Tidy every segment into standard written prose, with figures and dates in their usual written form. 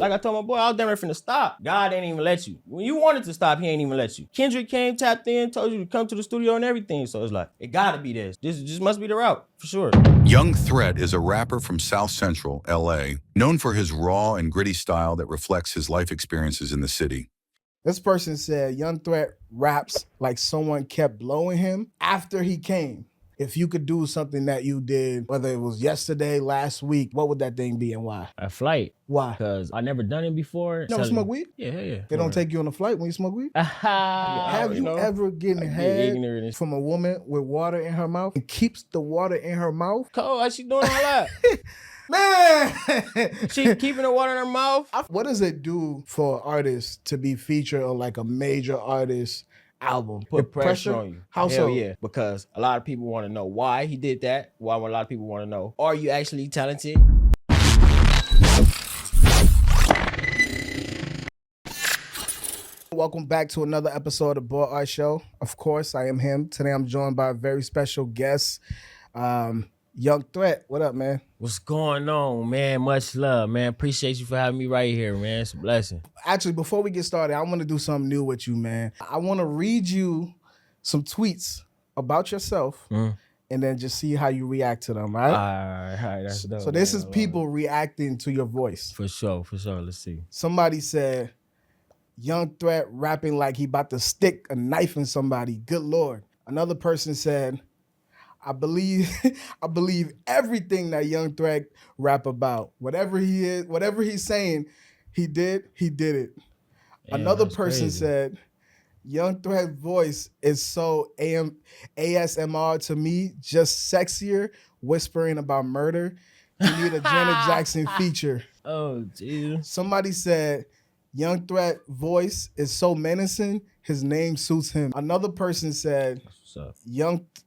Like I told my boy, I was damn near finna stop. God ain't even let you. When you wanted to stop, he ain't even let you. Kendrick came, tapped in, told you to come to the studio and everything. So it's like, it gotta be this. This just must be the route, for sure. Young Threat is a rapper from South Central, LA, known for his raw and gritty style that reflects his life experiences in the city. This person said, Young Threat raps like someone kept blowing him after he came. If you could do something that you did, whether it was yesterday, last week, what would that thing be and why? A flight. Why? Because I never done it before. You never smoke weed? Yeah. They don't take you on a flight when you smoke weed? Have you ever gotten head from a woman with water in her mouth and keeps the water in her mouth? Cole, why she doing all that? Man! She keeping the water in her mouth? What does it do for artists to be featured on like a major artist album? Put pressure on you. How Hell so? Yeah, because a lot of people want to know why he did that. Why a lot of people want to know, are you actually talented? Welcome back to another episode of Boy Art Show. Of course, I am him. Today I'm joined by a very special guest, Young Threat. What up, man? What's going on, man? Much love, man. Appreciate you for having me right here, man. It's a blessing. Actually, before we get started, I want to do something new with you, man. I want to read you some tweets about yourself and then just see how you react to them, right? All right, that's dope. So this man. is people reacting to your voice. For sure. Let's see. Somebody said, Young Threat rapping like he about to stick a knife in somebody. Good Lord. Another person said, I believe everything that Young Threat rap about. Whatever he is, whatever he's saying, he did it. Damn, Another that's person crazy. said, Young Threat's voice is so ASMR to me, just sexier, whispering about murder. You need a Janet Jackson feature. Oh, geez. Somebody said, Young Threat voice is so menacing, his name suits him. Another person said, What's up?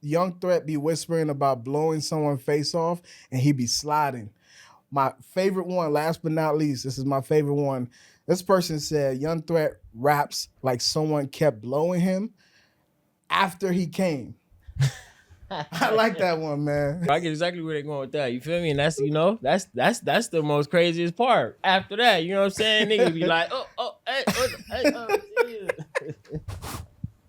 Young Threat be whispering about blowing someone's face off and he be sliding. My favorite one, last but not least, this is my favorite one. This person said, Young Threat raps like someone kept blowing him after he came. I like that one, man. I get exactly where they're going with that. You feel me? And that's, that's the most craziest part. After that, you know what I'm saying? Niggas be like, hey,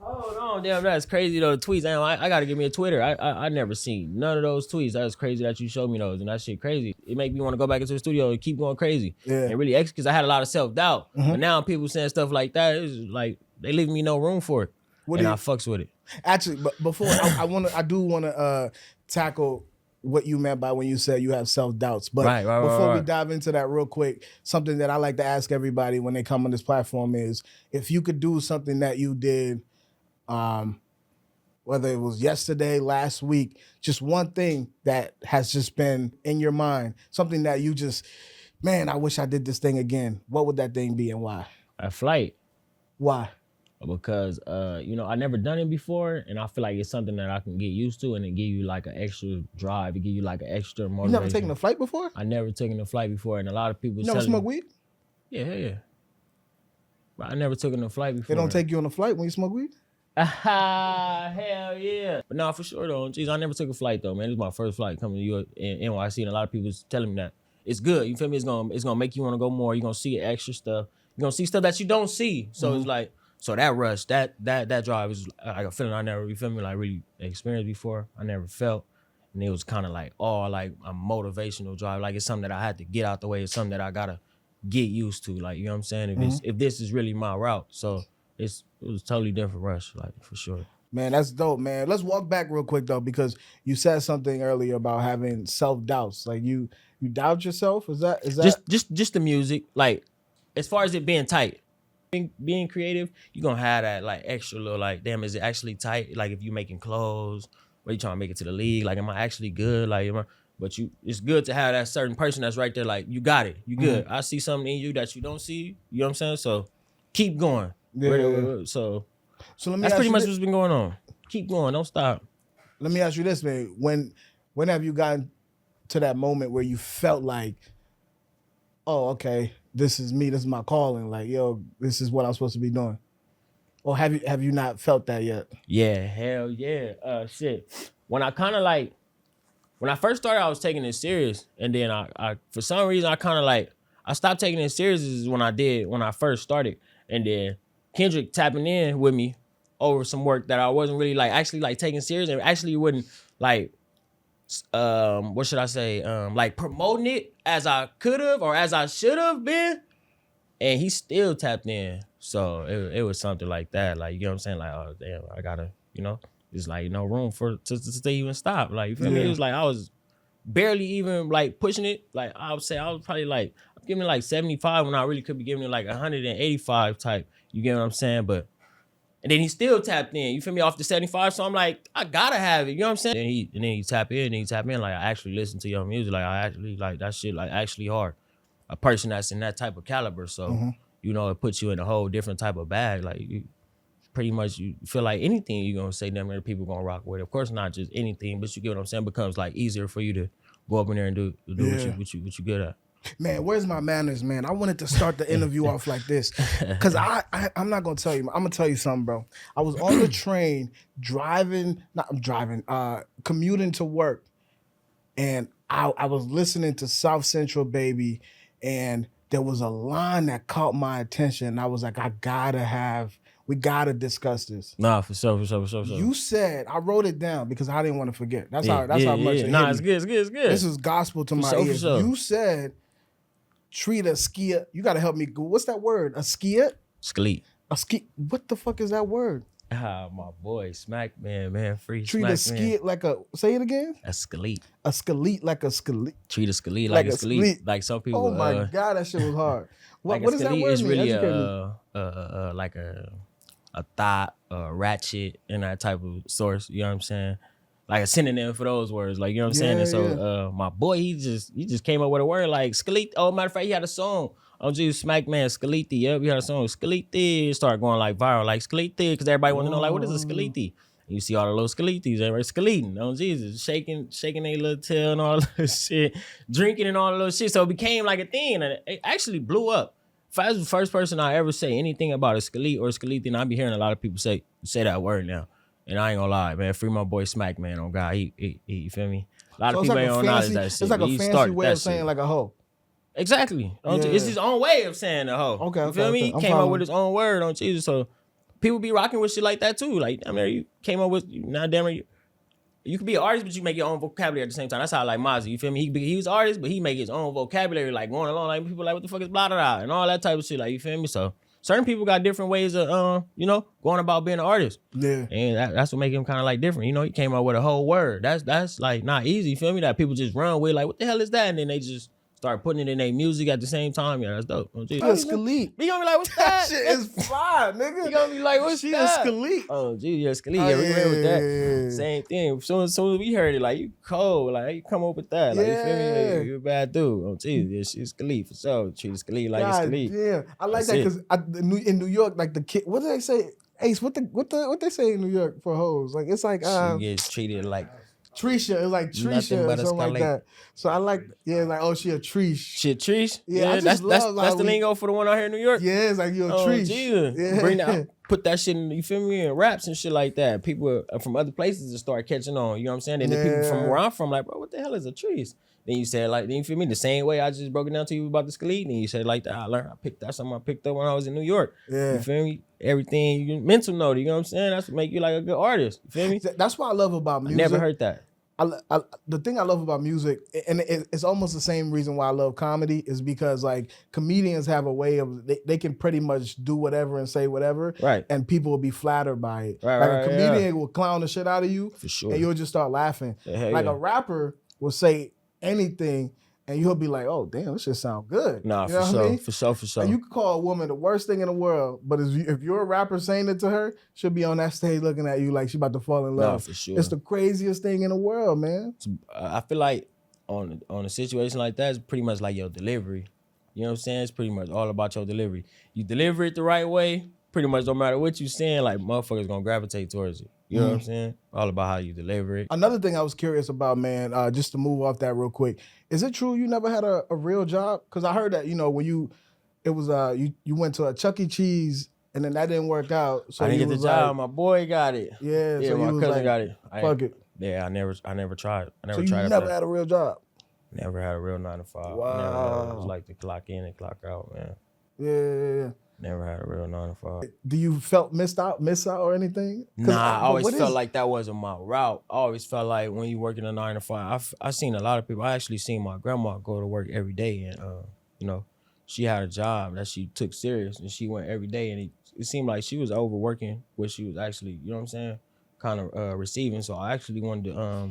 hold on, damn, that's crazy though. The tweets, damn, I gotta give me a Twitter. I never seen none of those tweets. That's crazy that you showed me those, and that shit crazy. It make me want to go back into the studio and keep going crazy. Yeah. And really execute, because I had a lot of self-doubt. But now people saying stuff like that, it's like they leaving me no room for it. I fucks with it. Actually, but before I do want to tackle what you meant by when you said you have self-doubts. But before we dive into that real quick, something that I like to ask everybody when they come on this platform is, if you could do something that you did, whether it was yesterday, last week, just one thing that has just been in your mind, something that you just, man, I wish I did this thing again. What would that thing be and why? A flight. Why? Because I never done it before, and I feel like it's something that I can get used to, and it give you like an extra drive, it give you like an extra motivation. You never taken a flight before? I never taken a flight before, and a lot of people You never smoke weed? Yeah. But I never taken a flight before. They don't take you on a flight when you smoke weed? Hell yeah. But no, for sure though. Jeez, I never took a flight though, man. This is my first flight coming to NYC, and a lot of people telling me that. It's good, you feel me? It's gonna make you wanna go more. You're gonna see extra stuff. You're gonna see stuff that you don't see. So it's like, so that rush, that drive is like a feeling I never, you feel me, like really experienced before. I never felt. And it was kind of like, like a motivational drive. Like it's something that I had to get out the way. It's something that I gotta get used to. Like, you know what I'm saying? If this is really my route. So it was totally different rush, like for sure. Man, that's dope, man. Let's walk back real quick though, because you said something earlier about having self-doubts. Like you doubt yourself? Is that just the music? Like, as far as it being tight, being creative, you're gonna have that like extra little like, damn, is it actually tight? Like if you making clothes, or you trying to make it to the league, like am I actually good? Like but it's good to have that certain person that's right there, like you got it, you good. I see something in you that you don't see, you know what I'm saying? So keep going. Yeah. So let me that's pretty much what's been going on. Keep going, don't stop. Let me ask you this, man. When have you gotten to that moment where you felt like, oh, okay, this is me, this is my calling, like, yo, this is what I'm supposed to be doing? Or have you not felt that yet? Yeah, hell yeah. Shit. When I first started, I was taking it serious, and then I for some reason I kind of like, I stopped taking it serious is when I first started. And then Kendrick tapping in with me over some work that I wasn't really like actually like taking serious and actually wouldn't like what should I say? Like promoting it as I could have or as I should have been. And he still tapped in. So it was something like that. Like, you know what I'm saying? Like, oh damn, I gotta, you know, it's like no room to even stop. Like, you feel me? It was like I was barely even like pushing it. Like I would say I was probably like giving it like 75 when I really could be giving it like 185 type. You get what I'm saying? But and then he still tapped in. You feel me? Off the 75. So I'm like, I gotta have it. You know what I'm saying? And then he tap in. And he tap in. Like I actually listen to your music. Like I actually like that shit. Like actually hard. A person that's in that type of caliber. So you know it puts you in a whole different type of bag. Like you pretty much you feel like anything you're gonna say, damn near people gonna rock with it. Of course not just anything, but you get what I'm saying. Becomes like easier for you to go up in there and do what you good at. Man, where's my manners, man? I wanted to start the interview off like this. Cause I'm not gonna tell you, I'm gonna tell you something, bro. I was on the train commuting to work, and I was listening to South Central Baby, and there was a line that caught my attention. And I was like, we gotta discuss this. Nah, for sure. You said, I wrote it down because I didn't want to forget. That's how much it hit Nah, it's me. good. This is gospel to my ears. For sure. You said, treat a skier. You gotta help me. What's that word? A skier? Skleet. A ski. What the fuck is that word? Ah, my boy, Smack man, free Treat Smack a skier like a. Say it again. A skeleet. A skeleet like a skeleet. Treat a skeleet like a skeleet. Like some people. Oh my god, that shit was hard. What does that word is mean? really Educate me. like a thought, a ratchet, and that type of source. You know what I'm saying? Like a synonym for those words. Like, you know what I'm saying? And so my boy, he just came up with a word like skeleet. Oh, matter of fact, he had a song. Oh, geez, Smack Man, Skeleti. Yep, he had a song, Skeleti. Started going like viral, like Skeleti, because everybody wanted to know, like, what is a Skeleti? And you see all the little Skeletis, everybody skeleting. Oh, Jesus, shaking their little tail and all that shit, drinking and all that little shit. So it became like a thing, and it actually blew up. If I was the first person I ever say anything about a skelete or a Skeleti, and I be hearing a lot of people say that word now. And I ain't gonna lie, man, free my boy Smack Man on God. He you feel me? A lot of people ain't on knowledge that shit. It's like a fancy way of saying like a hoe. Exactly. It's his own way of saying a hoe. Okay, you feel me? He came up with his own word on Jesus. So people be rocking with shit like that too. Like, I mean, you came up with, now damn it, you can be an artist, but you make your own vocabulary at the same time. That's how I like Mozzie. You feel me? He was an artist, but he make his own vocabulary, like going along. Like people like, what the fuck is blah blah blah and all that type of shit. Like, you feel me? So certain people got different ways of going about being an artist. Yeah. And that's what make him kind of like different. You know, he came up with a whole word. That's like not easy. You feel me? That people just run with, like, what the hell is that? And then they just start putting it in their music at the same time. Yeah, that's dope. Oh, she a Skelete. You gonna be like, what's that? That shit is fly, nigga. You gonna be like, what's she that? She a Skelete. Oh, geez, yeah, Skelete. Yeah, we ran with that. Same thing. As soon as we heard it, like, you cold. Like, how you come up with that? Like, you feel me? Like, you're a bad dude. Oh, geez, yeah, she's Skelete for sure. Treat a Skelete like a Skelete. Yeah, I like that because in New York, like the kid, what do they say? Ace, what they say in New York for hoes? Like, it's like she gets treated like Trisha, it's like Trisha or something like that. So I like, like, oh, she a Trish. She a Trish? Yeah, that's the lingo for the one out here in New York? Yeah, it's like, you're a Trish. Yeah. Bring that, put that shit in, you feel me, in raps and shit like that. People from other places to start catching on, you know what I'm saying? And the people from where I'm from, like, bro, what the hell is a Trish? Then you said, like, then you feel me, the same way I just broke it down to you about the Skelete, and you said like that, that's something I picked up when I was in New York. Yeah. You feel me? Everything, mental note, you know what I'm saying? That's what make you like a good artist. You feel me? That's what I love about music. I never heard that. The thing I love about music, and it's almost the same reason why I love comedy, is because like comedians have a way of they can pretty much do whatever and say whatever, right? And people will be flattered by it. Right, like a comedian will clown the shit out of you, for sure, and you'll just start laughing. Like a rapper will say anything, and you'll be like, "Oh, damn, this shit sound good." Nah, for sure, I mean? for sure. And you can call a woman the worst thing in the world, but if you're a rapper saying it to her, she'll be on that stage looking at you like she about to fall in love. Nah, for sure. It's the craziest thing in the world, man. I feel like on a situation like that, it's pretty much like your delivery. You know what I'm saying? It's pretty much all about your delivery. You deliver it the right way, pretty much no matter what you saying, like motherfuckers gonna gravitate towards it. You know what I'm saying? All about how you deliver it. Another thing I was curious about, man, just to move off that real quick, is it true you never had a real job? Because I heard that, when you went to a Chuck E. Cheese and then that didn't work out. So I didn't get the job. My boy got it. Yeah, so my cousin got it. Fuck it. Yeah, I never tried. So you never had a real job? Never had a real 9 to 5. Wow. I never know what it was like to clock in and clock out, man. Yeah. Never had a real 9 to 5. Do you miss out or anything? Nah, I always felt like that wasn't my route. I always felt like when you working a 9 to 5, I seen a lot of people. I actually seen my grandma go to work every day, and you know, she had a job that she took serious, and she went every day, and it seemed like she was overworking what she was actually, you know what I'm saying, kind of receiving. So I actually wanted to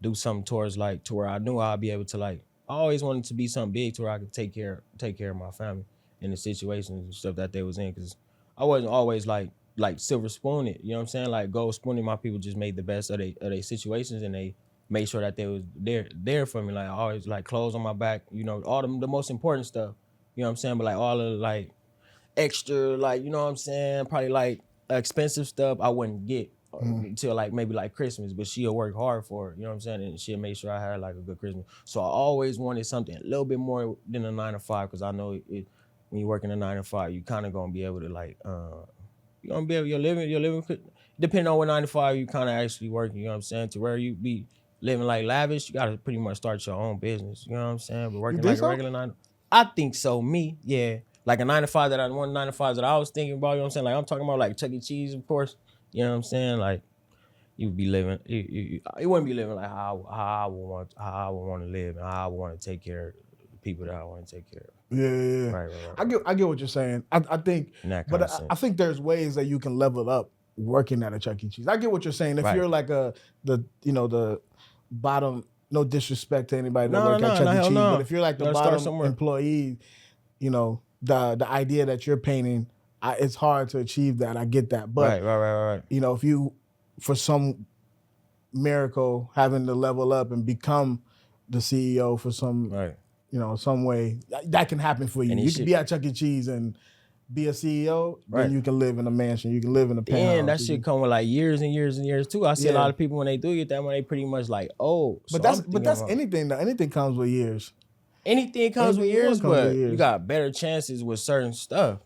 do something towards like to where I knew I'd be able to like. I always wanted to be something big to where I could take care of my family in the situations and stuff that they was in, because I wasn't always like silver spoon it, you know what I'm saying? Like gold spooning, my people just made the best of their situations, and they made sure that they was there for me. Like I always like clothes on my back, you know, all the most important stuff, you know what I'm saying? But like all of the like extra, like, you know what I'm saying, probably like expensive stuff I wouldn't get until like maybe like Christmas, but she'll work hard for it, you know what I'm saying? And she'll make sure I had like a good Christmas. So I always wanted something a little bit more than a 9 to 5, because I know it when you work in a 9 to 5, you kind of gonna be able to like you're gonna be able your living depending on what 9 to 5 you kind of actually working, you know what I'm saying? To where you be living like lavish, you gotta pretty much start your own business, you know what I'm saying? But working like a regular 9, I think so. Me, yeah. Like a 9 to 5 one 9 to 5 that I was thinking about, you know what I'm saying? Like I'm talking about like Chuck E. Cheese, of course. You know what I'm saying? Like you would be living, you wouldn't be living like how I would want to live, and how I would want to take care of the people that I want to take care of. Yeah. Right. I get what you're saying. I think, but I think there's ways that you can level up working at a Chuck E. Cheese. I get what you're saying. If you're like the bottom, no disrespect to anybody that work at Chuck E. Cheese, but if you're like the bottom employee, you know, the idea that you're painting, it's hard to achieve that. I get that. But right. You know, if you, for some miracle, having to level up and become the CEO for some, you know, some way, that can happen for you. And you can be at Chuck E. Cheese and be a CEO, then you can live in a mansion, you can live in a penthouse. And that shit come with like years and years and years too. I see a lot of people when they do get that one, they pretty much like, oh. So but that's anything. Anything comes with years. Anything comes with years, but you got better chances with certain stuff.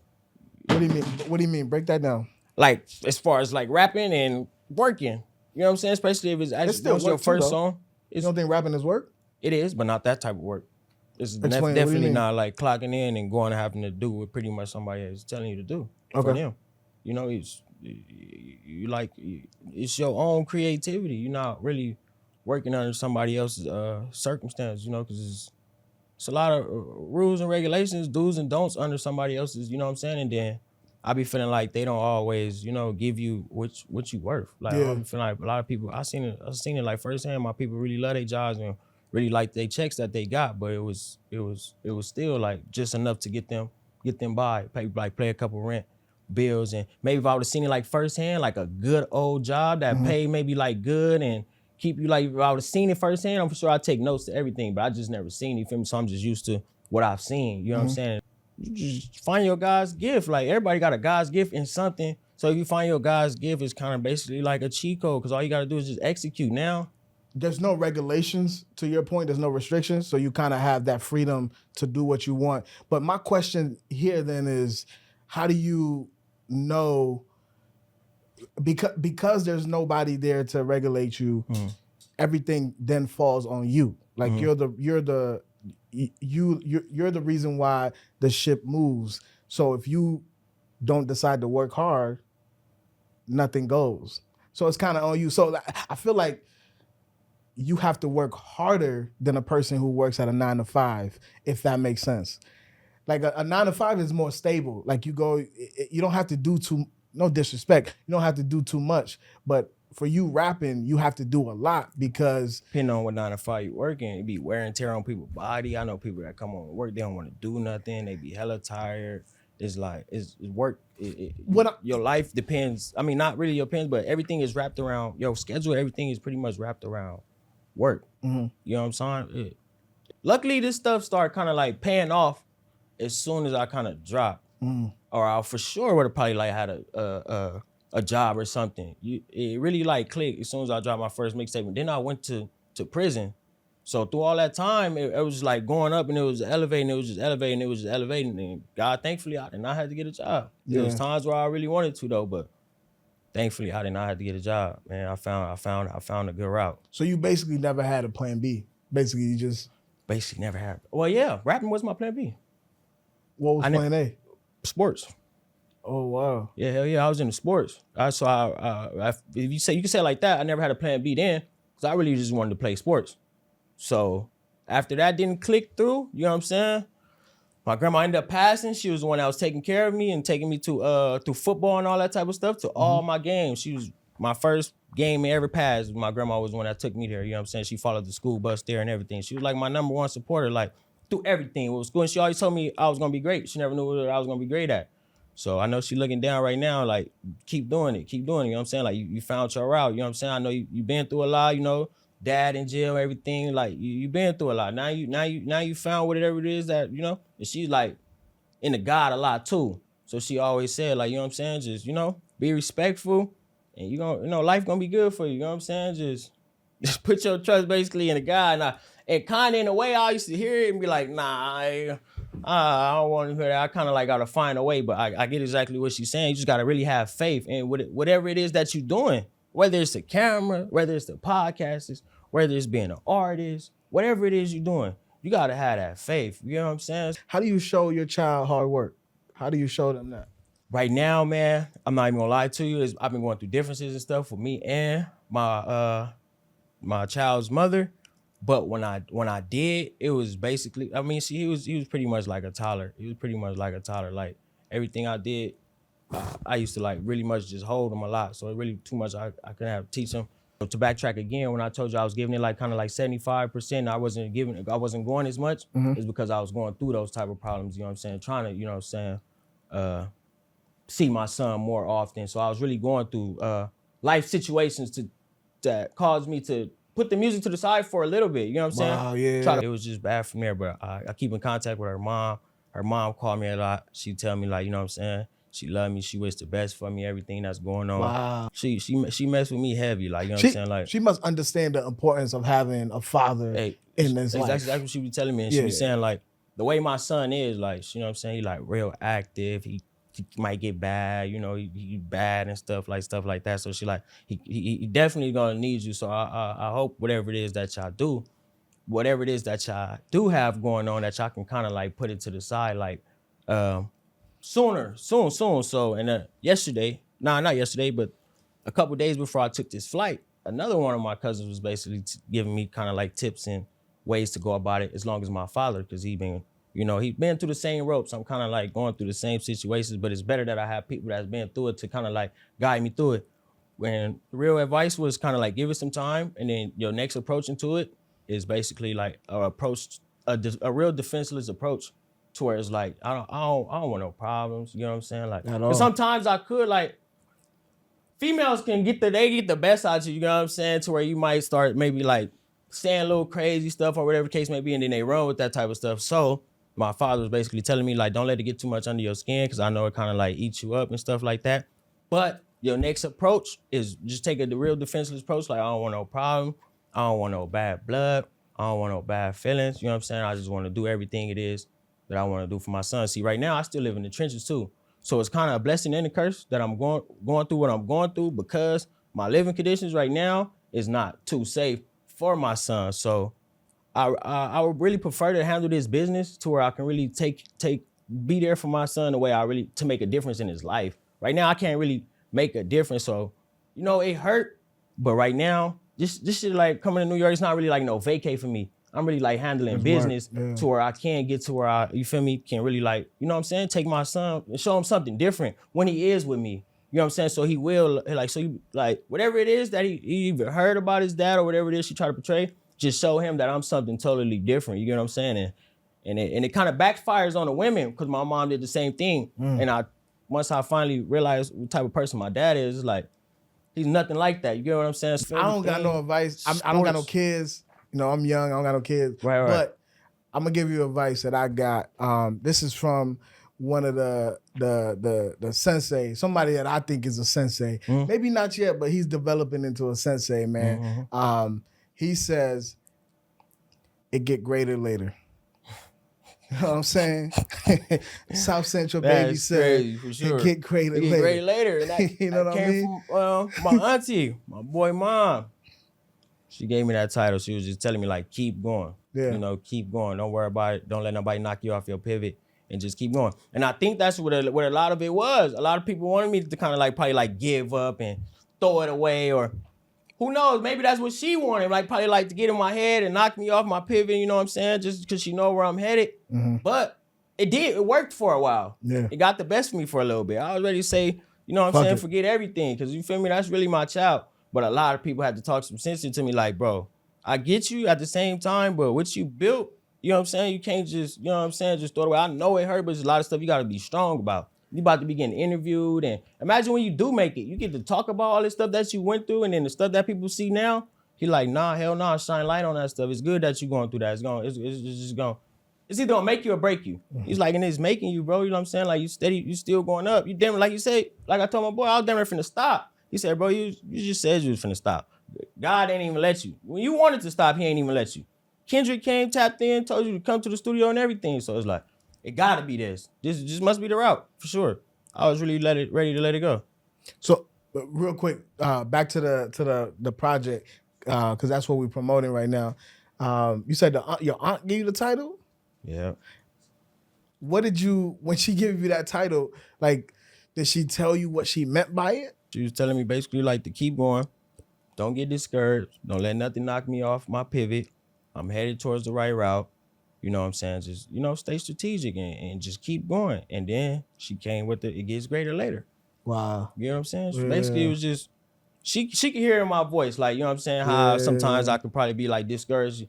What do you mean? What do you mean? Break that down. Like as far as like rapping and working, you know what I'm saying? Especially if it's actually your first song. You don't think rapping is work? It is, but not that type of work. It's definitely not like clocking in and going and having to do what pretty much somebody is telling you to do for them. You know, it's your own creativity. You're not really working under somebody else's circumstance, you know, because it's a lot of rules and regulations, do's and don'ts under somebody else's, you know what I'm saying? And then I be feeling like they don't always, you know, give you what you worth. Like I be feeling like a lot of people, I seen it like firsthand. My people really love their jobs and really like their checks that they got, but it was still like just enough to get them by, pay a couple rent bills. And maybe if I would have seen it like firsthand, like a good old job that paid maybe like good and keep you like, if I would have seen it firsthand, I'm for sure I'd take notes to everything, but I just never seen it, you feel me? So I'm just used to what I've seen, you know what I'm saying? You just find your God's gift. Like everybody got a God's gift in something. So if you find your God's gift, it's kind of basically like a cheat code, because all you got to do is just execute now. There's no regulations, to your point, there's no restrictions, so you kind of have that freedom to do what you want. But my question here then is, how do you know, because there's nobody there to regulate you, everything then falls on you. Like you're the reason why the ship moves. So if you don't decide to work hard, nothing goes. So it's kind of on you. So I feel like you have to work harder than a person who works at a 9 to 5, if that makes sense. Like a 9 to 5 is more stable. Like you don't have to do no disrespect, you don't have to do too much. But for you rapping, you have to do a lot, because depending on what 9 to 5 you working, it be wear and tear on people's body. I know people that come on to work, they don't want to do nothing. They be hella tired. It's like, it's work. Your life depends. I mean, not really your depends, but everything is wrapped around your schedule. Everything is pretty much wrapped around work. You know what I'm saying? Luckily, this stuff started kind of like paying off as soon as I kind of dropped. Or I for sure would have probably like had a job or something. It really like clicked as soon as I dropped my first mixtape. And then I went to prison. So through all that time, it was like going up, and it was elevating, And God, thankfully, I did not have to get a job. There was times where I really wanted to though, but thankfully I did not have to get a job. Man, I found a good route. So you basically never had a plan B. Basically, you just basically never had. Well, yeah, rapping was my plan B. What was plan A? Sports. Oh wow. Yeah, hell yeah, I was into sports. If you can say it like that, I never had a plan B then, because I really just wanted to play sports. So after that didn't click through, you know what I'm saying? My grandma ended up passing. She was the one that was taking care of me and taking me to through football and all that type of stuff, to all my games. She was my first game I ever passed. My grandma was the one that took me there, you know what I'm saying? She followed the school bus there and everything. She was like my number one supporter, like through everything. With school, and she always told me I was gonna be great. She never knew what I was gonna be great at. So I know she looking down right now, like, keep doing it, you know what I'm saying? Like, you found your route, you know what I'm saying? I know you been through a lot, you know, dad in jail, everything, like, you been through a lot. Now you found whatever it is that, you know, and she's like into God a lot too. So she always said, like, you know what I'm saying? Just, you know, be respectful, and you gonna, you know, life gonna be good for you, you know what I'm saying? Just put your trust basically in the God. And kind of in a way, I used to hear it and be like, nah, I don't want to hear that. I kind of like got to find a way, but I get exactly what she's saying. You just got to really have faith in whatever it is that you're doing, whether it's the camera, whether it's the podcasts, whether it's being an artist, whatever it is you're doing, you got to have that faith. You know what I'm saying? How do you show your child hard work? How do you show them that? Right now, man, I'm not even gonna lie to you. I've been going through differences and stuff with me and my child's mother. But when I did, it was basically, I mean, he was pretty much like a toddler. He was pretty much like a toddler. Like, everything I did, I used to like really much just hold him a lot. So it really too much I couldn't have to teach him. To backtrack again, when I told you I was giving it like kind of like 75%, I wasn't going as much, is because I was going through those type of problems, you know what I'm saying? Trying to, you know what I'm saying, see my son more often. So I was really going through life situations that caused me to put the music to the side for a little bit, you know what I'm saying? Wow, yeah. It was just bad from there, but I keep in contact with her mom. Her mom called me a lot. She tell me, like, you know what I'm saying? She love me. She wish the best for me, everything that's going on. Wow. She messed with me heavy, like, you know what I'm saying? Like, she must understand the importance of having a father in this life. Exactly what she be telling me. And she be saying, like, the way my son is, like, you know what I'm saying? He like real active. He might get bad, you know, he bad and stuff like that. So she like, he definitely gonna need you. So I hope whatever it is that y'all do have going on, that y'all can kind of like put it to the side, like soon. So, and yesterday, not yesterday, but a couple days before I took this flight, another one of my cousins was basically giving me kind of like tips and ways to go about it, as long as my father, because he been through the same ropes. I'm kind of like going through the same situations, but it's better that I have people that's been through it to kind of like guide me through it. When the real advice was kind of like, give it some time, and then your next approach into it is basically like a real defenseless approach, to where it's like, I don't want no problems. You know what I'm saying? Like, and sometimes I could, like, females can get the best out of you. You know what I'm saying? To where you might start maybe like saying a little crazy stuff or whatever the case may be, and then they run with that type of stuff. So my father was basically telling me, like, don't let it get too much under your skin, because I know it kind of like eats you up and stuff like that. But your next approach is just take the real defenseless approach. Like, I don't want no problem. I don't want no bad blood. I don't want no bad feelings. You know what I'm saying? I just want to do everything it is that I want to do for my son. See, right now, I still live in the trenches too. So it's kind of a blessing and a curse that I'm going through what I'm going through, because my living conditions right now is not too safe for my son. So I would really prefer to handle this business to where I can really be there for my son the way to make a difference in his life. Right now, I can't really make a difference. So, you know, it hurt. But right now, this shit, like, coming to New York, it's not really like no vacay for me. I'm really like handling business to where I can get to where you feel me, can really, like, you know what I'm saying, take my son and show him something different when he is with me. You know what I'm saying? So he will, like, whatever it is that he either heard about his dad or whatever it is she tried to portray, just show him that I'm something totally different. You get what I'm saying? And it kind of backfires on the women, because my mom did the same thing. And once I finally realized what type of person my dad is, it's like, he's nothing like that. You get what I'm saying? I don't got no advice. I don't got no kids. You know, I'm young. I don't got no kids. Right. But I'm gonna give you advice that I got. This is from one of the sensei, somebody that I think is a sensei. Maybe not yet, but he's developing into a sensei, man. He says, it get greater later. You know what I'm saying? South Central baby said, for sure. It get greater later. It get greater later. And you know what I mean? From my auntie, my boy mom. She gave me that title. She was just telling me like, keep going. Yeah. You know, keep going. Don't worry about it. Don't let nobody knock you off your pivot, and just keep going. And I think that's what a lot of it was. A lot of people wanted me to kind of like probably like give up and throw it away, or who knows? Maybe that's what she wanted. Like probably like to get in my head and knock me off my pivot. You know what I'm saying? Just because she know where I'm headed. But it did. It worked for a while. Yeah. It got the best of me for a little bit. I was ready to say, you know what I'm saying? Forget everything, because you feel me? That's really my child. But a lot of people had to talk some sense into me like, bro, I get you at the same time, but what you built, you know what I'm saying? You can't just, you know what I'm saying, just throw it away. I know it hurt, but there's a lot of stuff you got to be strong about. You about to be getting interviewed, and imagine when you do make it, you get to talk about all this stuff that you went through, and then the stuff that people see now, he like, nah, hell nah, shine light on that stuff. It's good that you going through that. It's just going, it's either gonna make you or break you. He's like, and it's making you, bro. You know what I'm saying? Like you steady, you still going up. You damn, like you say, like I told my boy, I was damn finna stop. He said, bro, you just said you was finna stop. God ain't even let you. When you wanted to stop, he ain't even let you. Kendrick came, tapped in, told you to come to the studio and everything. So it's like, it gotta be this. This must be the route, for sure. I was really ready to let it go. So real quick, back to the project, because that's what we're promoting right now. You said your aunt gave you the title? Yeah. What did you, when she gave you that title, like, did she tell you what she meant by it? She was telling me basically like to keep going. Don't get discouraged. Don't let nothing knock me off my pivot. I'm headed towards the right route. You know what I'm saying? Just, you know, stay strategic and just keep going. And then she came with it gets greater later. Wow. You know what I'm saying? So Yeah. basically it was just, she could hear in my voice, like, you know what I'm saying? How sometimes I could probably be like discouraged.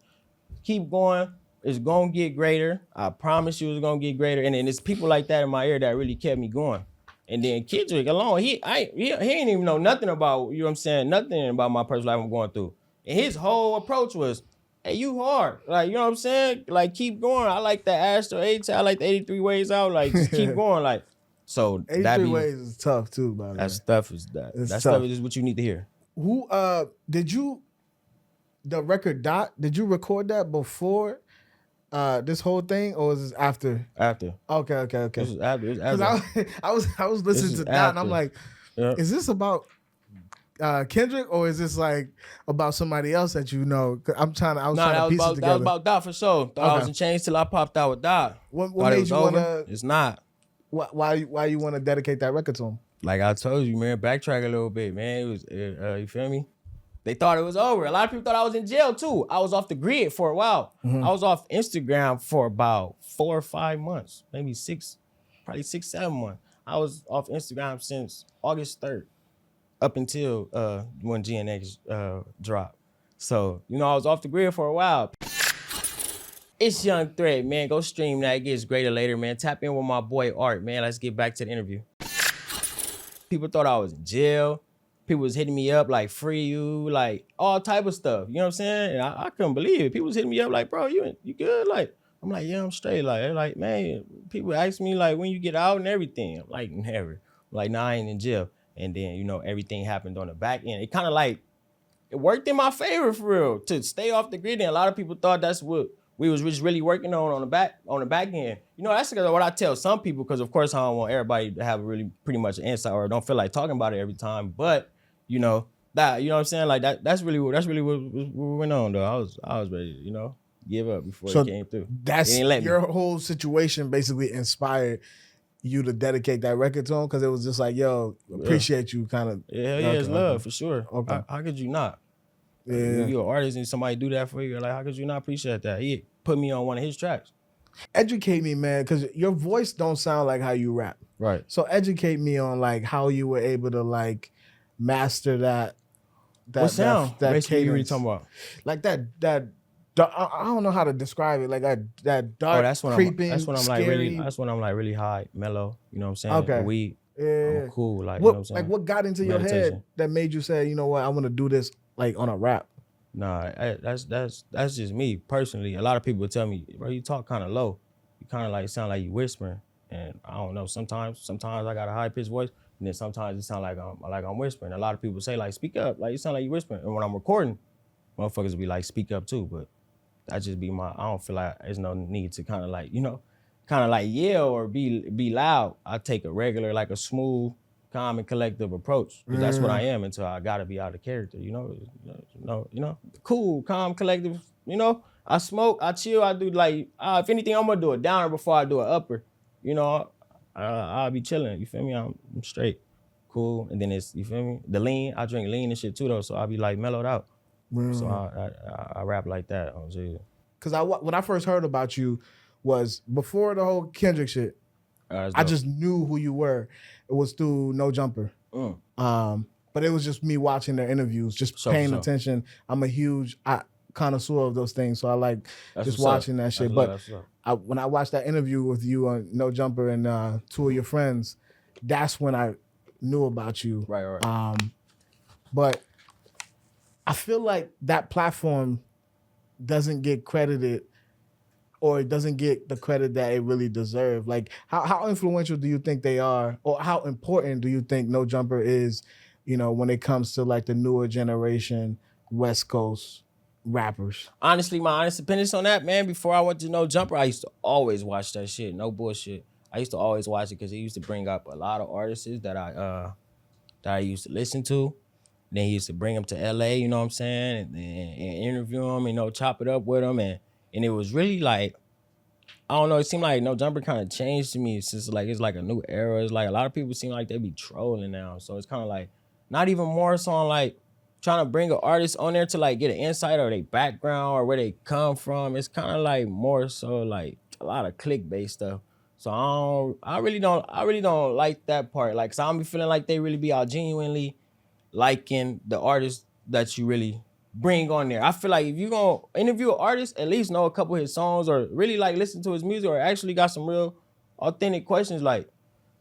Keep going. It's gonna get greater. I promise you it's gonna get greater. And then it's people like that in my ear that really kept me going. And then Kendrick alone, he ain't even know nothing about, you know what I'm saying, nothing about my personal life I'm going through. And his whole approach was, hey, you hard. Like, you know what I'm saying? Like, keep going. I like the Astro 8, I like the 83 ways out. Like, just keep going. Like, so 83 ways is tough too, by the way. That stuff is that. It's That tough. stuff is what you need to hear. Who did you, the record Dot, did you record that before this whole thing, or was this after? After. Okay. This is after. It's Because after. I was listening to Dot and I'm like, is this about Kendrick, or is this like about somebody else that you know? 'Cause I was trying to piece it together. That was about Dot for sure. Thought I was in chains till I popped out with Dot. What made you want to? It's not. Why you want to dedicate that record to him? Like I told you, man, backtrack a little bit, man. It was, you feel me? They thought it was over. A lot of people thought I was in jail too. I was off the grid for a while. I was off Instagram for about 4 or 5 months, maybe 6, probably 6, 7 months. I was off Instagram since August 3rd, up until when GNX dropped. So, you know, I was off the grid for a while. It's Young Threat, man. Go stream that. It gets greater later, man. Tap in with my boy Art, man. Let's get back to the interview. People thought I was in jail. People was hitting me up like, free you, like all type of stuff. You know what I'm saying? And I couldn't believe it. People was hitting me up like, bro, you good? Like, I'm like, yeah, I'm straight. Like, they're like, man, people ask me like, when you get out and everything. I'm like, never. I'm like, nah, I ain't in jail. And then, you know, everything happened on the back end. It kind of like, it worked in my favor for real, to stay off the grid. And a lot of people thought that's what we was just really working on the back end. You know, that's what I tell some people, because of course I don't want everybody to have really pretty much an insight or don't feel like talking about it every time. But you know, that, you know what I'm saying? Like that's really what went on though. I was ready to, you know, give up before it came through. That's your whole situation basically inspired you to dedicate that record to him, because it was just like, yo, appreciate you kind of. Yeah, it's love for sure. Okay. How could you not? Yeah. When you're an artist and somebody do that for you, like, how could you not appreciate that? He put me on one of his tracks. Educate me, man, because your voice don't sound like how you rap. Right. So educate me on like how you were able to like master that What sound? that Basically, you really cadence. talking about? Like that I don't know how to describe it. Like that dark, That's when creeping, I'm scary. like really. That's when I'm like really high, mellow. You know what I'm saying? Okay. Weed. Yeah. I'm cool. Like, you know What what I'm saying? like what got into your head Meditation. that made you say, you know what, I want to do this like on a rap? Nah, that's just me personally. A lot of people tell me, bro, you talk kind of low. You kind of like sound like you whispering, and I don't know. Sometimes I got a high pitched voice, and then sometimes it sound like I'm whispering. A lot of people say like, speak up, like you sound like you whispering. And when I'm recording, motherfuckers be like, speak up too. But that just be I don't feel like there's no need to kind of like, you know, kind of like yell or be loud. I take a regular, like a smooth, calm and collective approach. 'Cause that's what I am until I gotta be out of character, you know? Cool, calm, collective, you know? I smoke, I chill, I do like, if anything, I'm gonna do a downer before I do an upper. You know, I'll be chilling, you feel me? I'm straight, cool. And then it's, you feel me? The lean, I drink lean and shit too though, so I'll be like mellowed out. So I rap like that. Cause when I first heard about you was before the whole Kendrick shit. I just knew who you were. It was through No Jumper. But it was just me watching their interviews, just paying attention. I'm a huge connoisseur of those things, so I like watching that shit. But when I watched that interview with you on No Jumper and two of your friends, that's when I knew about you. Right. But I feel like that platform doesn't get credited, or it doesn't get the credit that it really deserves. Like, how influential do you think they are, or how important do you think No Jumper is, you know, when it comes to like the newer generation West Coast rappers? Honestly, my honest opinions on that, man, before I went to No Jumper, I used to always watch that shit. No bullshit. I used to always watch it because he used to bring up a lot of artists that I used to listen to. Then he used to bring them to LA, you know what I'm saying, and interview them, you know, chop it up with them. And it was really like, I don't know, it seemed like No Jumper kind of changed to me since like it's like a new era. It's like a lot of people seem like they be trolling now. So it's kind of like not even more so on like trying to bring an artist on there to like get an insight or their background or where they come from. It's kind of like more so like a lot of clickbait stuff. So I really don't like that part. Like, so I don't be feeling like they really be all genuinely liking the artist that you really bring on there. I feel like if you gonna interview an artist, at least know a couple of his songs or really like listen to his music or actually got some real authentic questions. Like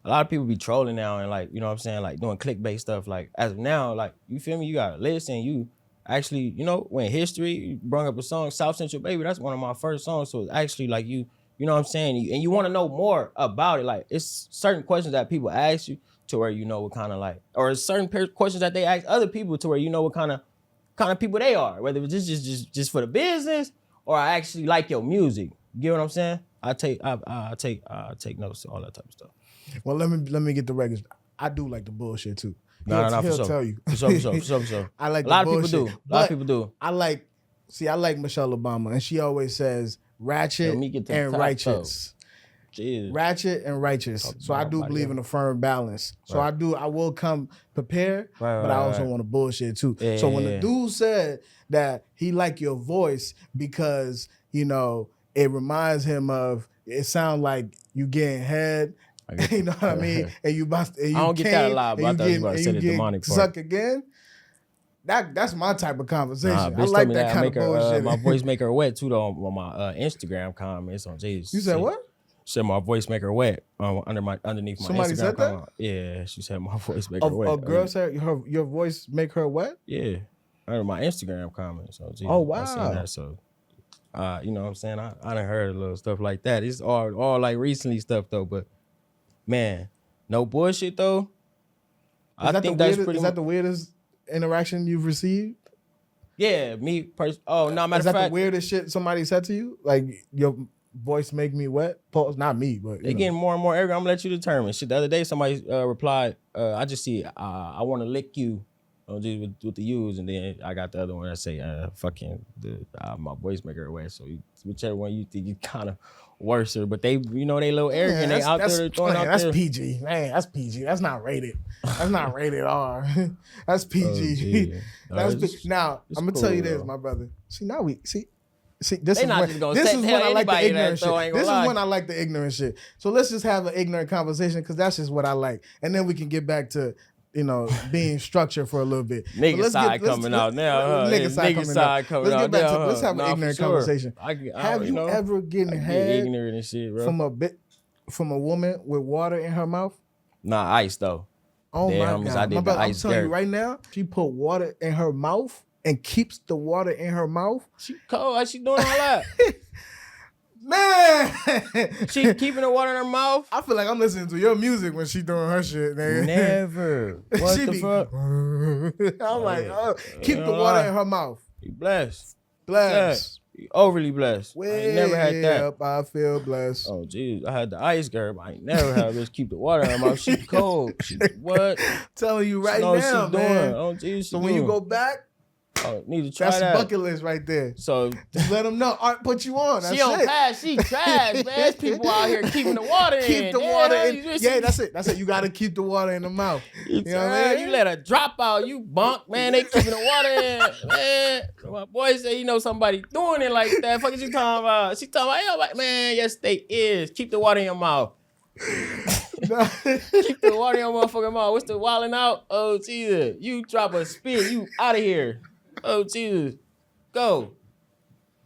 a lot of people be trolling now and like, you know what I'm saying, like doing clickbait stuff. Like as of now, like, you feel me, you got a list and you actually, you know, when history, you brought up a song, South Central Baby, that's one of my first songs. So it's actually like you know what I'm saying? And you want to know more about it. Like it's certain questions that people ask you to where you know what kind of like, or certain questions that they ask other people to where you know what kind of people they are, whether it's just for the business or I actually like your music. You get what I'm saying? I take notes to all that type of stuff. Well, let me get the records. I do like the bullshit too. No, He'll for sure. tell you. For sure. I like a lot the of bullshit. people do. A lot of people do. I like Michelle Obama, and she always says ratchet and righteous. Jeez. Ratchet and righteous. So I do believe in a firm balance. So I will come prepared, but I also want to bullshit too. Yeah, so when the dude said that he liked your voice because, you know, it reminds him of, it sounds like you getting head, you know what I mean? And you I don't get that a lot, but I thought you were about to say the demonic part. Suck again. That's my type of conversation. I like that kind of bullshit. My voice make her wet too though on my Instagram comments on Jesus. You said what? Said my voice make her wet underneath my Somebody Instagram said comment. That? Yeah, she said my voice make her wet. A girl said your voice make her wet? Yeah, under my Instagram comments. So Jesus, oh wow. I seen that, so you know what I'm saying? I done heard a little stuff like that. It's all like recently stuff though, but man, no bullshit though. Is that the weirdest interaction you've received? Yeah, oh no, matter of fact, the weirdest shit somebody said to you? Like your voice make me wet? Pause, not me, but they getting more and more arrogant. I'm gonna let you determine. Shit, the other day somebody replied, I just see I want to lick you with the U's, and then I got the other one that say my voice make her wet. So whichever one you think is kind of worse, but they, you know, they little arrogant. They out there throwing out that's there. PG, man. That's PG. That's not rated. That's not rated R. That's PG. Now I'm gonna tell you this, my brother. See, this is when I like the ignorant shit. This is when I like the ignorant shit. So let's just have an ignorant conversation because that's just what I like, and then we can get back to, you know, being structured for a little bit. Nigga side coming out now. Nigga side coming out. Let's have an ignorant conversation. Have you ever gotten head ignorant and shit, bro? From a woman with water in her mouth? Nah, ice though. Oh my God. My brother, I'm telling you right now, she put water in her mouth and keeps the water in her mouth. She cold. How she doing all that? Man, she keeping the water in her mouth. I feel like I'm listening to your music when she doing her shit, nigga. Never. What the fuck? I'm like, keep the water in her mouth. You blessed. Bless. Overly blessed. I ain't never had that. Yep, I feel blessed. Oh, geez. I had the ice girl, but I ain't never had this keep the water in my mouth. She cold. She, what? Telling you right She know what now, she man. doing. Oh, geez, So when you go back, need to try that's that. a bucket list right there. So just let them know. Art put you on. That's she don't it. pass. She trash, man. There's people out here keeping the water in. Keep the water in. Yeah, that's it. That's it. You got to keep the water in the mouth. You know what I mean? You let her drop out. You bunk, man. They keeping the water in, man. My boy say, you know, somebody doing it like that. Fuck is you talking about? She talking about, yo, like, man, yes, they is. Keep the water in your mouth. Keep the water in your motherfucking mouth. What's the wilding out? Oh, Jesus. You drop a spit. You out of here. Oh, Jesus. Go.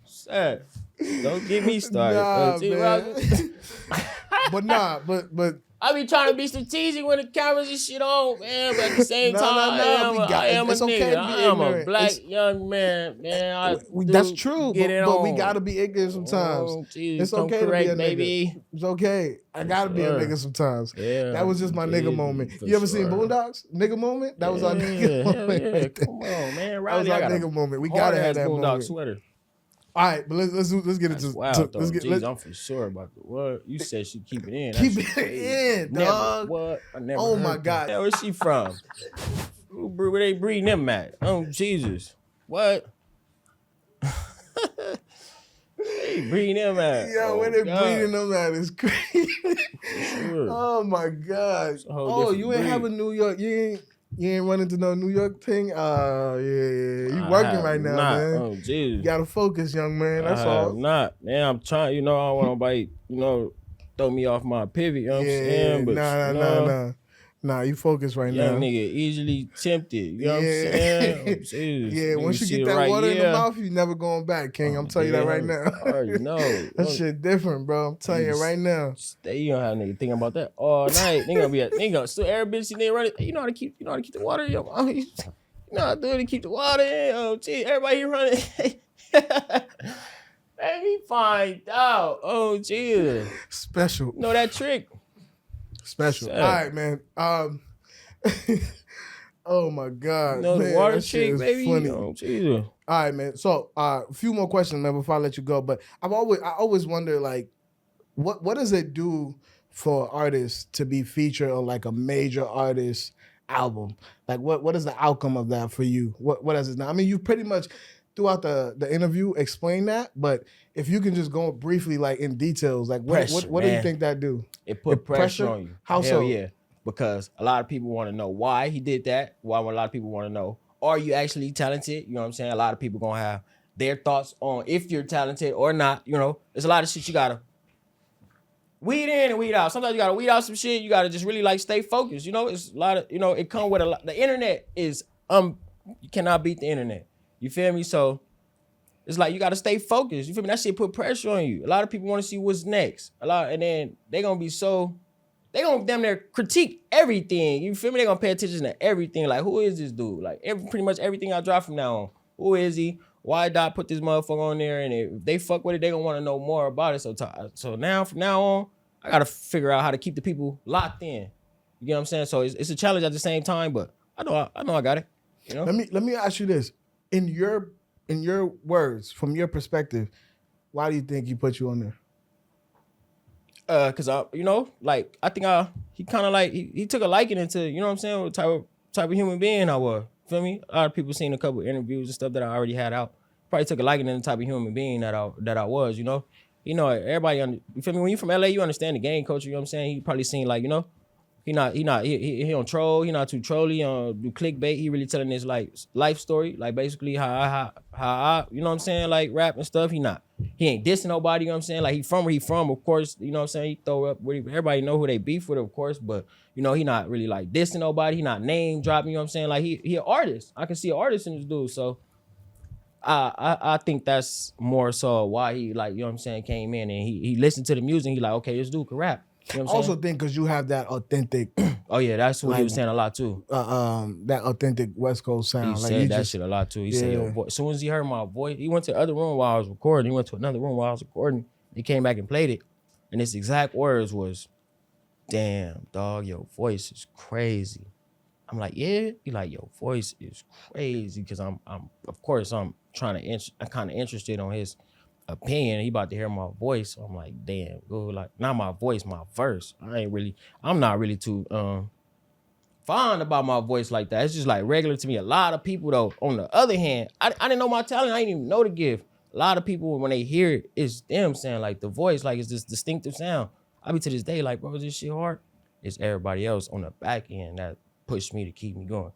Sad. Don't get me started. But I be trying to be strategic when the cameras and shit on, man. But at the same time, I am a nigga. I am a black young man, man. That's true, but we gotta be ignorant sometimes. Oh, it's okay to be a baby. nigga. It's okay. I gotta be a nigga sometimes. Yeah, that was just my nigga moment. You ever seen Boondocks? Nigga moment? That was our nigga moment. Right come on, man. Riley, that was our nigga moment. We gotta have that moment. Sweater. All right, but let's get into. Jeez, I'm for sure about the what you said. She keep it in. Keep it in, dog. What? I never. Oh my God. That. Where's she from? Where they breeding them at? Oh Jesus. What? They breeding them at? Yo, where they breeding them at is crazy. Sure. Oh my God. Oh, you ain't have a New York. You ain't running to no New York thing? Yeah. You working right now, man. Oh, jeez. You gotta focus, young man. That's all. Not. Man, I'm trying. You know, I don't want nobody, throw me off my pivot. You know what I'm saying? But Nah, you focus right now. Young nigga, easily tempted. You know what I'm saying? Yeah, once you get that water in the mouth, you never going back, King. I'm telling you that right now. I already know. That shit different, bro. I'm telling you right now. You don't have a nigga thinking about that all night. Nigga, still every bitch they run it. You know how to keep the water in your mouth. You know how to do it to keep the water in. Oh, gee, everybody here running. Let me find out. Oh, gee. Special. Know that trick? Special. All right, man. Oh my God. No, man, the water trick, baby. Funny. Oh, Jesus. All right, man. So, a few more questions, man, before I let you go. But I always wonder, like, what does it do for artists to be featured on like a major artist album? Like, what is the outcome of that for you? What does it now? I mean, you pretty much throughout the interview explained that, but if you can just go briefly, like in details, like what do you think that do? It put pressure on you. How so? Yeah, because a lot of people want to know why he did that. Why a lot of people want to know, are you actually talented? You know what I'm saying? A lot of people gonna have their thoughts on if you're talented or not. You know, there's a lot of shit you gotta weed in and weed out. Sometimes you gotta weed out some shit. You gotta just really like stay focused. You know, it's a lot of, it come with a lot. The internet is you cannot beat the internet. You feel me? So it's like you gotta stay focused. You feel me? That shit put pressure on you. A lot of people want to see what's next. And then they gonna damn near critique everything. You feel me? They gonna pay attention to everything. Like, who is this dude? Like pretty much everything I drop from now on. Who is he? Why did I put this motherfucker on there? And if they fuck with it, they gonna want to know more about it. So now from now on, I gotta figure out how to keep the people locked in. You get what I'm saying? So it's a challenge at the same time, but I know I got it. You know? Let me ask you this. In your words, from your perspective, why do you think he put you on there? Cause I think he kind of like he took a liking into, you know what I'm saying, what type of human being I was. Feel me? A lot of people seen a couple of interviews and stuff that I already had out. Probably took a liking in the type of human being that I was. You know, everybody. You feel me? When you from LA, you understand the game culture. You know what I'm saying? He probably seen like, he don't troll. He not too trolly. Do clickbait. He really telling his like life story, like basically how I, you know what I'm saying, like rap and stuff. He ain't dissing nobody. You know what I'm saying? Like he from where he from, of course. You know what I'm saying? He throw up. Everybody know who they beef with, of course. But he not really like dissing nobody. He not name dropping. You know what I'm saying? Like he an artist. I can see an artist in this dude. So I think that's more so why he like, you know what I'm saying, came in and he listened to the music. He like, okay, this dude can rap. You know what I'm also think because you have that authentic. Oh yeah, that's what he was saying a lot too. That authentic West Coast sound. He said that shit a lot too. He said, yo, boy, as soon as he heard my voice, he went to the other room while I was recording. He went to another room while I was recording. He came back and played it, and his exact words was, "Damn, dog, your voice is crazy." I'm like, yeah. He like, your voice is crazy because I'm of course I'm kind of interested on his opinion. He about to hear my voice. So I'm like, damn, go like not my voice, my verse. I'm not really too fond about my voice like that. It's just like regular to me. A lot of people though, on the other hand, I didn't know my talent. I didn't even know the gift. A lot of people when they hear it, it's them saying like the voice, like it's this distinctive sound. I be to this day like, bro, is this shit hard? It's everybody else on the back end that pushed me to keep me going.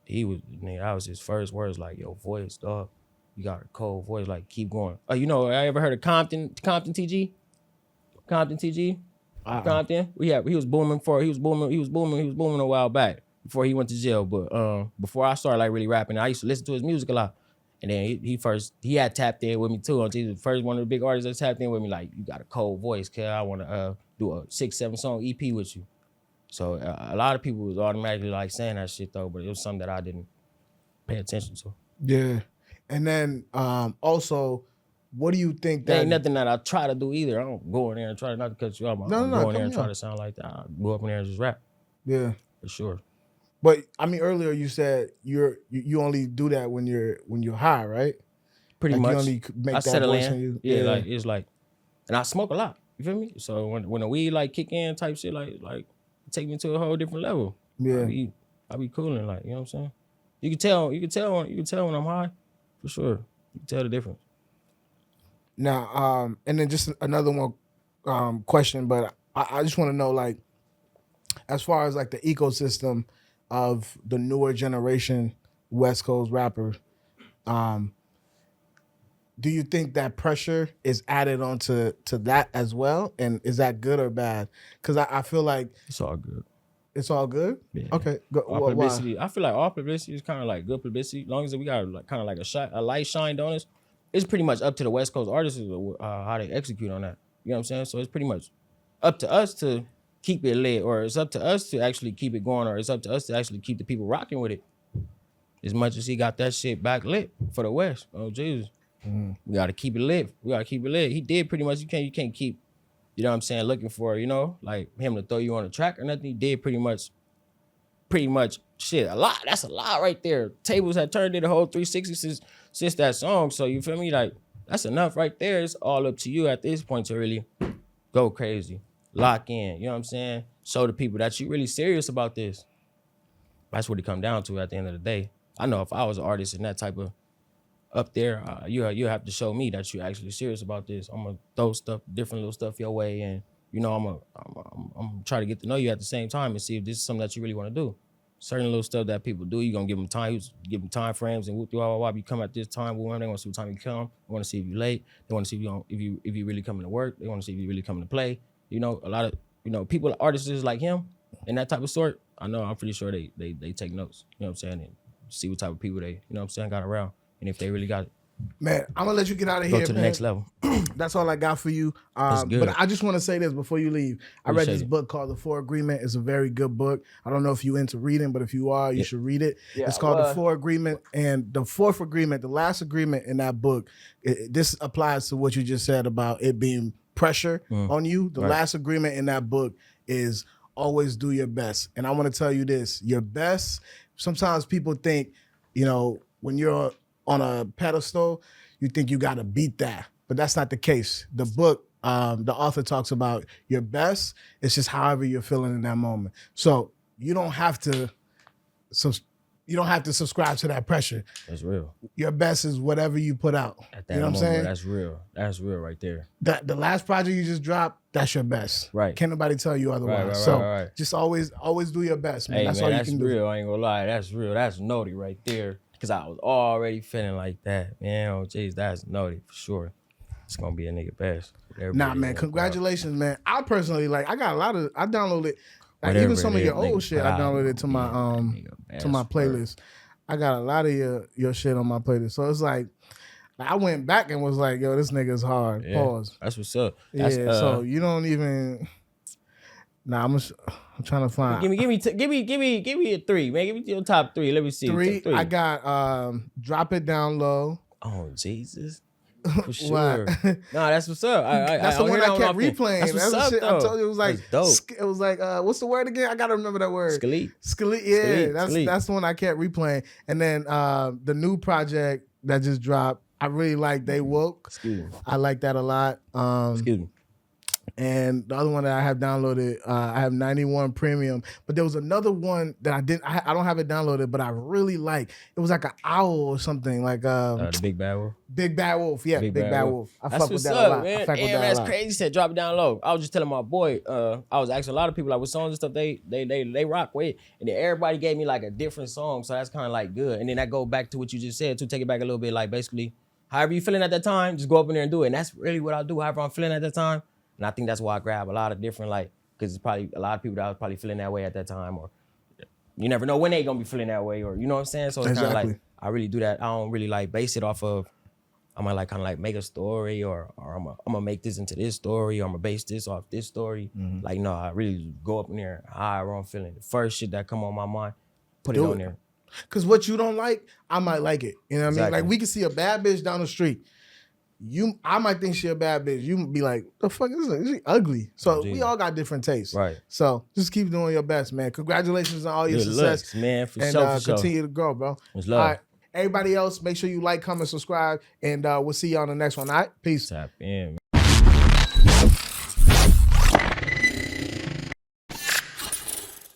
That was his first words, like, yo, voice, dog. You got a cold voice, like, keep going. Oh, you know, I ever heard of Compton TG? Compton TG? Compton? He was booming a while back before he went to jail. But before I started like really rapping, I used to listen to his music a lot. And then he had tapped in with me too. He was the first one of the big artists that tapped in with me, like, you got a cold voice, kid. I want to do a 6-7 song EP with you. So a lot of people was automatically like saying that shit though, but it was something that I didn't pay attention to. Yeah. And then also, what do you think that... There ain't nothing that I try to do either. I don't go in there and try to, not to cut you off, No, go in there and try to sound like that. I go up in there and just rap. Yeah. For sure. But I mean, earlier you said you only do that when you're high, right? Pretty like much. You only make I that settle voice in. you. Like it's like, and I smoke a lot. You feel me? So when the weed like kick in type shit, like take me to a whole different level. Yeah. I be cooling, like, you know what I'm saying? You can tell when I'm high, for sure. You can tell the difference. Now, and then just another one question, but I just want to know, like, as far as like the ecosystem of the newer generation West Coast rapper, do you think that pressure is added onto that as well? And is that good or bad? Because I feel like it's all good. It's all good? Yeah. Okay. All publicity. I feel like all publicity is kind of like good publicity. As long as we got like kind of like a light shined on us, it's pretty much up to the West Coast artists how they execute on that. You know what I'm saying? So it's pretty much up to us to keep it lit, or it's up to us to actually keep it going, or it's up to us to actually keep the people rocking with it. As much as he got that shit back lit for the West. Oh, Jesus. Mm-hmm. We got to keep it lit. He did pretty much. You can't keep, you know what I'm saying, looking for, you know, like him to throw you on a track or nothing. He did pretty much shit. A lot. That's a lot right there. Tables had turned in the whole 360 since that song. So you feel me? Like, that's enough right there. It's all up to you at this point to really go crazy. Lock in. You know what I'm saying? Show the people that you really serious about this. That's what it come down to at the end of the day. I know if I was an artist in that type of up there, you have to show me that you're actually serious about this. I'm gonna throw different little stuff your way, and you know I'm trying to get to know you at the same time and see if this is something that you really want to do. Certain little stuff that people do, you gonna give them time frames and whoop through all. You come at this time, well, they want to see what time you come. They want to see if you're late. They want to see if you really coming to work. They want to see if you really coming to play. You know, a lot of people, artists like him and that type of sort. I'm pretty sure they take notes. You know what I'm saying, and see what type of people they, you know what I'm saying, got around. And if they really got it. Man, I'm gonna let you get out of here. Go to the next level. That's all I got for you. Good. But I just want to say this before you leave. I read this book called The Four Agreement. It's a very good book. I don't know if you into reading, but if you are, you should read it. Yeah, it's called The Four Agreement. And the fourth agreement, the last agreement in that book, this applies to what you just said about it being pressure on you. The last agreement in that book is always do your best. And I want to tell you this, your best, sometimes people think, you know, when you're on a pedestal, you think you got to beat that. But that's not the case. The book, the author talks about your best. It's just however you're feeling in that moment. So you don't have to subscribe to that pressure. That's real. Your best is whatever you put out. At that you know moment, what I'm saying? That's real. That's real right there. The last project you just dropped, that's your best. Right. Can't nobody tell you otherwise. Right. Just always do your best, man. Hey, that's man, all you can do. That's real. I ain't gonna lie. That's real. That's naughty right there. Because I was already feeling like that. Man, oh, jeez, that's naughty for sure. It's going to be a nigga best. Nah, man, congratulations, man. I personally, I downloaded, even some of your old shit, I downloaded to my playlist. I got a lot of your shit on my playlist. So it's like, I went back and was like, yo, this nigga's hard. Yeah, pause. That's what's up. So you don't even... Nah, I'm trying to find. Give me a 3, man. Give me your top 3. Let me see. 3. I got Drop It Down Low. Oh, Jesus. For sure. Nah, that's what's up. That's the one I kept replaying. That's what's up, shit though. I told you it was like dope. It was like what's the word again? I gotta remember that word. Skelet. Yeah, that's the one I kept replaying. And then the new project that just dropped, I really like They Woke. Excuse me. I like that a lot. Excuse me. And the other one that I have downloaded, I have 91 Premium. But there was another one that I didn't. I don't have it downloaded, but I really like. It was like an owl or something, like The Big Bad Wolf. Big Bad Wolf. Yeah, Big Bad Wolf. I That's fuck with what's that up, a lot. man. I fuck with that That's a lot. crazy. He said drop it down low. I was just telling my boy. I was asking a lot of people like what songs and stuff they rock with, and then everybody gave me like a different song. So that's kind of like good. And then I go back to what you just said to take it back a little bit. Like basically, however you feeling at that time, just go up in there and do it. And that's really what I do. However I'm feeling at that time. And I think that's why I grab a lot of different, like, because it's probably a lot of people that was probably feeling that way at that time, or you never know when they gonna be feeling that way, or you know what I'm saying? So it's kind of like, I really do that. I don't really like base it off of, I'm gonna like kind of like make a story, or I'm gonna make this into this story, or I'm gonna base this off this story. Like, no, I really go up in there, however I'm feeling. The first shit that come on my mind, put it on there. Because what you don't like, I might like it. You know what I mean? Like, we can see a bad bitch down the street. I might think she a bad bitch. You be like, the fuck is this? She ugly. So we all got different tastes. Right. So just keep doing your best, man. Congratulations on all your success. Looks, man, for sure. Continue to grow, bro. It's love. All right. Everybody else, make sure you like, comment, subscribe, and we'll see you on the next one. All right? Peace. Tap in, man.